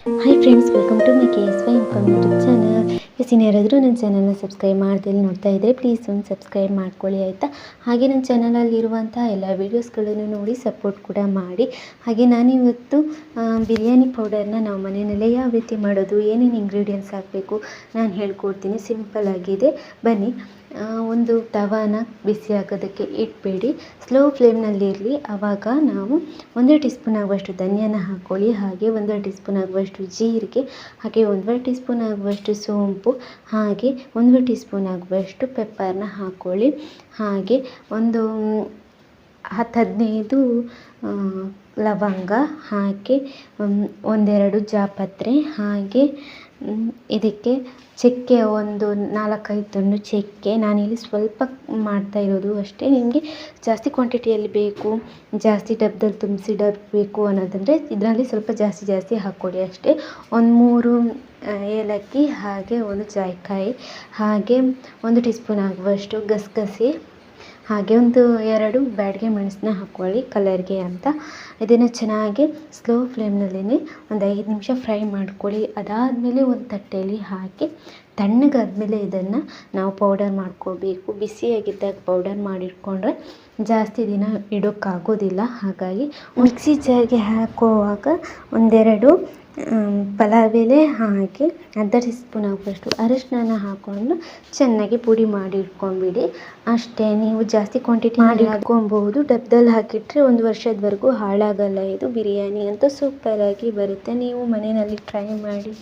Hi friends, welcome to my KSY inform YouTube channel. ಯಾರಾದರೂ ನನ್ನ ಚಾನಲ್ನ ಸಬ್ಸ್ಕ್ರೈಬ್ ಮಾಡ್ದಲ್ಲಿ ನೋಡ್ತಾ ಇದ್ದರೆ ಪ್ಲೀಸ್ ಒಂದು ಸಬ್ಸ್ಕ್ರೈಬ್ ಮಾಡ್ಕೊಳ್ಳಿ ಆಯಿತಾ. ಹಾಗೆ ನನ್ನ ಚಾನಲಲ್ಲಿರುವಂಥ ಎಲ್ಲ ವೀಡಿಯೋಸ್ಗಳನ್ನು ನೋಡಿ ಸಪೋರ್ಟ್ ಕೂಡ ಮಾಡಿ. ಹಾಗೆ ನಾನಿವತ್ತು ಬಿರಿಯಾನಿ ಪೌಡರ್ನ ನಾವು ಮನೆಯಲ್ಲೇ ಯಾವ ರೀತಿ ಮಾಡೋದು, ಏನೇನು ಇಂಗ್ರೀಡಿಯೆಂಟ್ಸ್ ಹಾಕಬೇಕು ನಾನು ಹೇಳ್ಕೊಡ್ತೀನಿ. ಸಿಂಪಲ್ ಆಗಿದೆ, ಬನ್ನಿ. ಒಂದು ತವಾನ ಬಿಸಿ ಆಗೋದಕ್ಕೆ ಇಟ್ಬೇಡಿ, ಸ್ಲೋ ಫ್ಲೇಮ್ನಲ್ಲಿರಲಿ. ಆವಾಗ ನಾವು 1 ಟೀ ಸ್ಪೂನ್ ಆಗುವಷ್ಟು ಧನಿಯಾನ ಹಾಕ್ಕೊಳ್ಳಿ. ಹಾಗೆ 1 ಟೀ ಸ್ಪೂನ್ ಆಗುವಷ್ಟು ಜೀರಿಗೆ, ಹಾಗೆ 1 ಟೀ ಸ್ಪೂನ್ ಆಗುವಷ್ಟು ಸೋಂಪು, ಹಾಗೆ 1 ಟೀ ಸ್ಪೂನ್ ಆಗುವಷ್ಟು ಪೆಪ್ಪರ್ನ ಹಾಕ್ಕೊಳ್ಳಿ. ಹಾಗೆ ಒಂದು 10-15 ಲವಂಗ, ಹಾಗೆ 1-2 ಜಾಪತ್ರೆ, ಹಾಗೆ ಇದಕ್ಕೆ ಚಕ್ಕೆ ಒಂದು 4-5 ತುಂಡು ಚಕ್ಕೆ. ನಾನಿಲ್ಲಿ ಸ್ವಲ್ಪ ಮಾಡ್ತಾ ಇರೋದು ಅಷ್ಟೇ. ನಿಮಗೆ ಜಾಸ್ತಿ ಕ್ವಾಂಟಿಟಿಯಲ್ಲಿ ಬೇಕು, ಜಾಸ್ತಿ ಡಬ್ಬದಲ್ಲಿ ತುಂಬಿಸಿ ಬೇಕು ಅನ್ನೋದಂದರೆ ಇದರಲ್ಲಿ ಸ್ವಲ್ಪ ಜಾಸ್ತಿ ಹಾಕ್ಕೊಳ್ಳಿ ಅಷ್ಟೇ. 3 ಏಲಕ್ಕಿ, ಹಾಗೆ 1 ಜಾಯಿಕಾಯಿ, ಹಾಗೆ 1 ಟೀ ಸ್ಪೂನ್ ಆಗುವಷ್ಟು ಗಸಗಸೆ, ಹಾಗೆ 2 ಬ್ಯಾಡಗೆ ಮೆಣಸನ್ನ ಹಾಕ್ಕೊಳ್ಳಿ ಕಲರ್ಗೆ ಅಂತ. ಇದನ್ನು ಚೆನ್ನಾಗಿ ಸ್ಲೋ ಫ್ಲೇಮ್ನಲ್ಲೇ ಒಂದು 5 ನಿಮಿಷ ಫ್ರೈ ಮಾಡ್ಕೊಳ್ಳಿ. ಅದಾದಮೇಲೆ ಒಂದು ತಟ್ಟೆಯಲ್ಲಿ ಹಾಕಿ ತಣ್ಣಗಾದ್ಮೇಲೆ ಇದನ್ನು ನಾವು ಪೌಡರ್ ಮಾಡ್ಕೋಬೇಕು. ಬಿಸಿಯಾಗಿದ್ದಾಗ ಪೌಡರ್ ಮಾಡಿಟ್ಕೊಂಡ್ರೆ ಜಾಸ್ತಿ ದಿನ ಇಡೋಕ್ಕಾಗೋದಿಲ್ಲ. ಹಾಗಾಗಿ ಮಿಕ್ಸಿ ಜಾರ್ಗೆ ಹಾಕುವಾಗ 1-2 ಪಲಾವ್ ಎಲೆ, ಹಾಗೆ 1/2 ಟೀ ಸ್ಪೂನ್ ಆಗುವಷ್ಟು ಅರಿಶಿನ ಹಾಕ್ಕೊಂಡು ಚೆನ್ನಾಗಿ ಪುಡಿ ಮಾಡಿ ಇಟ್ಕೊಂಡ್ಬಿಡಿ ಅಷ್ಟೇ. ನೀವು ಜಾಸ್ತಿ ಕ್ವಾಂಟಿಟಿ ಮಾಡಿ ಹಾಕ್ಕೊಬಹುದು. ಡಬ್ಬದಲ್ಲಿ ಹಾಕಿಟ್ರೆ 1 ವರ್ಷದವರೆಗೂ ಹಾಳಾಗಲ್ಲ. ಇದು ಬಿರಿಯಾನಿ ಅಂತೂ ಸೂಪರಾಗಿ ಬರುತ್ತೆ. ನೀವು ಮನೆಯಲ್ಲಿ ಟ್ರೈ ಮಾಡಿ.